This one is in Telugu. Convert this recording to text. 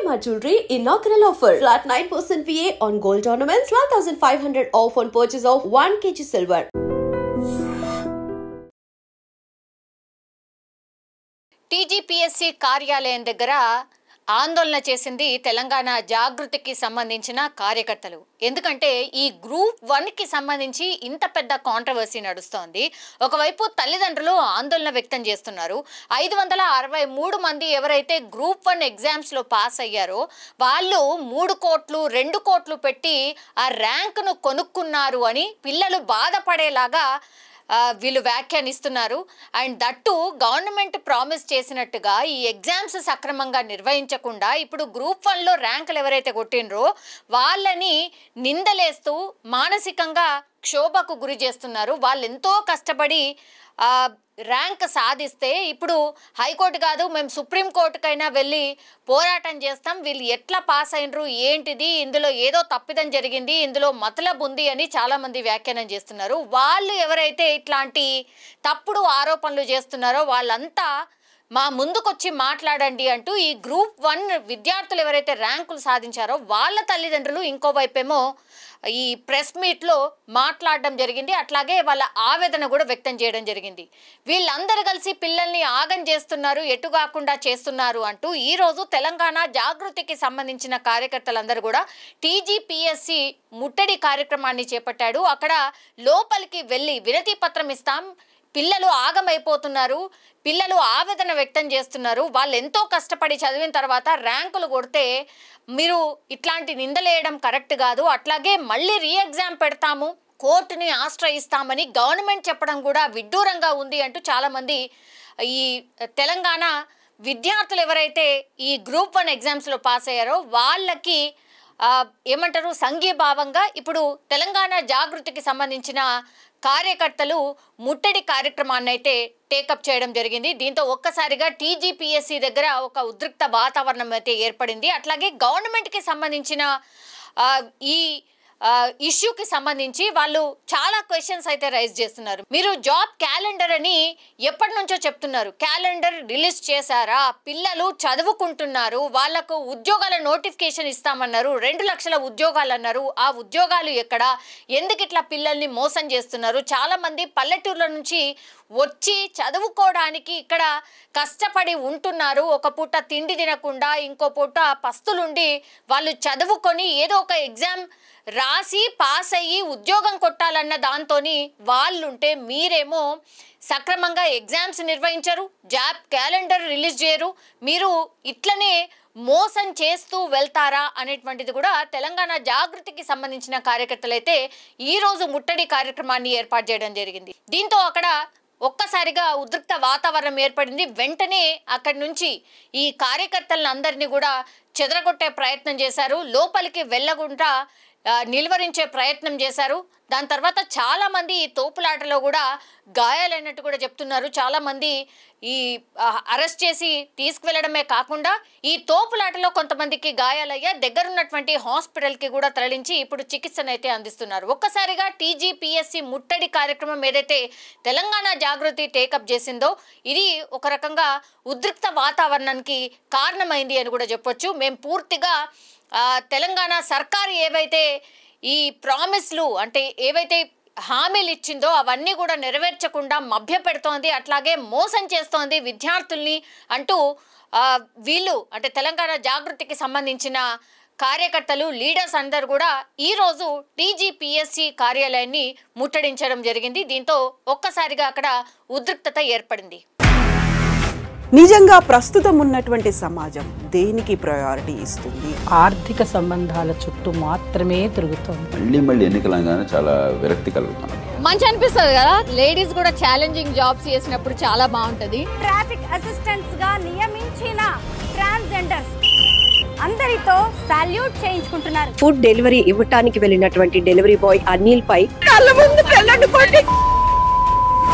Shalimar Jewelry inaugural offer. Flat 9% VA on gold ornaments, 12,500 off on purchase of 1 kg silver. TGPSC కార్యాలయం దగ్గర ఆందోళన చేసింది తెలంగాణ జాగృతికి సంబంధించిన కార్యకర్తలు. ఎందుకంటే ఈ గ్రూప్ 1కి సంబంధించి ఇంత పెద్ద కాంట్రవర్సీ నడుస్తోంది. ఒకవైపు తల్లిదండ్రులు ఆందోళన వ్యక్తం చేస్తున్నారు. 563 మంది ఎవరైతే గ్రూప్ 1 ఎగ్జామ్స్లో పాస్ అయ్యారో వాళ్ళు 3 కోట్లు 2 కోట్లు పెట్టి ఆ ర్యాంకును కొనుక్కున్నారు అని పిల్లలు బాధపడేలాగా వీళ్ళు వ్యాఖ్యానిస్తున్నారు. అండ్ దట్టు గవర్నమెంట్ ప్రామిస్ చేసినట్టుగా ఈ ఎగ్జామ్స్ సక్రమంగా నిర్వహించకుండా ఇప్పుడు గ్రూప్ 1లో ర్యాంకులు ఎవరైతే కొట్టినరో వాళ్ళని నిందలేస్తూ మానసికంగా క్షోభకు గురి చేస్తున్నారు. వాళ్ళు ఎంతో కష్టపడి ర్యాంక్ సాధిస్తే ఇప్పుడు హైకోర్టు కాదు మేము సుప్రీంకోర్టుకైనా వెళ్ళి పోరాటం చేస్తాం, వీళ్ళు ఎట్లా పాస్ అయినరు, ఏంటిది, ఇందులో ఏదో తప్పిదం జరిగింది, ఇందులో మతలబ్ ఉంది అని చాలామంది వ్యాఖ్యానం చేస్తున్నారు. వాళ్ళు ఎవరైతే ఇట్లాంటి తప్పుడు ఆరోపణలు చేస్తున్నారో వాళ్ళంతా మా ముందుకొచ్చి మాట్లాడండి అంటూ ఈ గ్రూప్ 1 విద్యార్థులు ఎవరైతే ర్యాంకులు సాధించారో వాళ్ళ తల్లిదండ్రులు ఇంకోవైపేమో ఈ ప్రెస్ మీట్లో మాట్లాడడం జరిగింది. అట్లాగే వాళ్ళ ఆవేదన కూడా వ్యక్తం చేయడం జరిగింది. వీళ్ళందరూ కలిసి పిల్లల్ని ఆగం చేస్తున్నారు, ఎటు కాకుండా చేస్తున్నారు అంటూ ఈరోజు తెలంగాణ జాగృతికి సంబంధించిన కార్యకర్తలందరూ కూడా టీజీపీఎస్సీ ముట్టడి కార్యక్రమాన్ని చేపట్టాడు. అక్కడ లోపలికి వెళ్ళి వినతి పత్రం ఇస్తాం, పిల్లలు ఆగమైపోతున్నారు, పిల్లలు ఆవేదన వ్యక్తం చేస్తున్నారు, వాళ్ళు ఎంతో కష్టపడి చదివిన తర్వాత ర్యాంకులు కొడితే మీరు ఇట్లాంటి నిందలేయడం కరెక్ట్ కాదు, అట్లాగే మళ్ళీ రీ ఎగ్జామ్ పెడతాము, కోర్టుని ఆశ్రయిస్తామని గవర్నమెంట్ చెప్పడం కూడా విడ్డూరంగా ఉంది అంటూ చాలామంది ఈ తెలంగాణ విద్యార్థులు ఎవరైతే ఈ గ్రూప్ 1 ఎగ్జామ్స్లో పాస్ అయ్యారో వాళ్ళకి ఏమంటారు సంఘీభావంగా ఇప్పుడు తెలంగాణ జాగృతికి సంబంధించిన కార్యకర్తలు ముట్టడి కార్యక్రమాన్ని అయితే టేకప్ చేయడం జరిగింది. దీంతో ఒక్కసారిగా టీజీపీఎస్సీ దగ్గర ఒక ఉద్రిక్త వాతావరణం అయితే ఏర్పడింది. అట్లాగే గవర్నమెంట్కి సంబంధించిన ఈ ఇష్యూకి సంబంధించి వాళ్ళు చాలా క్వశ్చన్స్ అయితే రైజ్ చేస్తున్నారు. మీరు జాబ్ క్యాలెండర్ అని ఎప్పటి నుంచో చెప్తున్నారు, క్యాలెండర్ రిలీజ్ చేశారా, పిల్లలు చదువుకుంటున్నారు, వాళ్లకు ఉద్యోగాల నోటిఫికేషన్ ఇస్తామన్నారు, 2 లక్షల ఉద్యోగాలు అన్నారు, ఆ ఉద్యోగాలు ఎక్కడ, ఎందుకు ఇట్లా పిల్లల్ని మోసం చేస్తున్నారు, చాలా మంది పల్లెటూర్ల నుంచి వచ్చి చదువుకోవడానికి ఇక్కడ కష్టపడి ఉంటున్నారు, ఒక పూట తిండి తినకుండా ఇంకో పూట పస్తులుండి వాళ్ళు చదువుకొని ఏదో ఒక ఎగ్జామ్ రాసి పాస్ అయ్యి ఉద్యోగం కొట్టాలన్న దాంతోని వాళ్ళుంటే మీరేమో సక్రమంగా ఎగ్జామ్స్ నిర్వహించరు, జాబ్ క్యాలెండర్ రిలీజ్ చేయరు, మీరు ఇట్లనే మోసం చేస్తూ వెళ్తారా అనేటువంటిది కూడా తెలంగాణ జాగృతికి సంబంధించిన కార్యకర్తలైతే ఈరోజు ముట్టడి కార్యక్రమాన్ని ఏర్పాటు చేయడం జరిగింది. దీంతో అక్కడ ఒక్కసారిగా ఉద్రిక్త వాతావరణం ఏర్పడింది. వెంటనే అక్కడి నుంచి ఈ కార్యకర్తలందరినీ కూడా చెదరగొట్టే ప్రయత్నం చేశారు, లోపలికి వెళ్ళకుండా నిలువరించే ప్రయత్నం చేశారు. దాని తర్వాత చాలామంది ఈ తోపులాటలో కూడా గాయాలైనట్టు కూడా చెప్తున్నారు. చాలామంది ఈ అరెస్ట్ చేసి తీసుకువెళ్ళడమే కాకుండా ఈ తోపులాటలో కొంతమందికి గాయాలయ్యా దగ్గరున్నటువంటి హాస్పిటల్కి కూడా తరలించి ఇప్పుడు చికిత్సనైతే అందిస్తున్నారు. ఒక్కసారిగా టీజీపీఎస్సీ ముట్టడి కార్యక్రమం ఏదైతే తెలంగాణ జాగృతి టేకప్ చేసిందో ఇది ఒక రకంగా ఉద్రిక్త వాతావరణానికి కారణమైంది అని కూడా చెప్పొచ్చు. మేము పూర్తిగా తెలంగాణ సర్కారు ఏవైతే ఈ ప్రామిస్లు అంటే ఏవైతే హామీలు ఇచ్చిందో అవన్నీ కూడా నెరవేర్చకుండా మభ్య పెడుతోంది, అట్లాగే మోసం చేస్తోంది విద్యార్థుల్ని అంటూ వీళ్ళు అంటే తెలంగాణ జాగృతికి సంబంధించిన కార్యకర్తలు లీడర్స్ అందరూ కూడా ఈరోజు టీజీపీఎస్సీ కార్యాలయాన్ని ముట్టడించడం జరిగింది. దీంతో ఒక్కసారిగా అక్కడ ఉద్రిక్తత ఏర్పడింది. నిజంగా ప్రస్తుతం ఉన్నటువంటి సమాజం దేనికి ప్రయారిటీ ఇస్తుంది? ఆర్థిక సంబంధాల చుట్టూ మాత్రమే తిరుగుతుంది. మళ్ళీ ఎన్నికలంగానే చాలా విరక్తి కలుగుతుంది. మంచి అనిపిస్తుంది కదా, లేడీస్ కూడా ఛాలెంజింగ్ జాబ్స్ చేసినప్పుడు చాలా బాగుంటది. ట్రాఫిక్ అసిస్టెంట్స్ గా నియమించిన ట్రాన్స్జెండర్స్ అందరితో సాల్యూట్ చేయించుకుంటున్నారు. ఫుడ్ డెలివరీ ఇవ్వటానికి వెళ్ళినటువంటి డెలివరీ బాయ్ అనిల్ పై కళ్ళ ముందు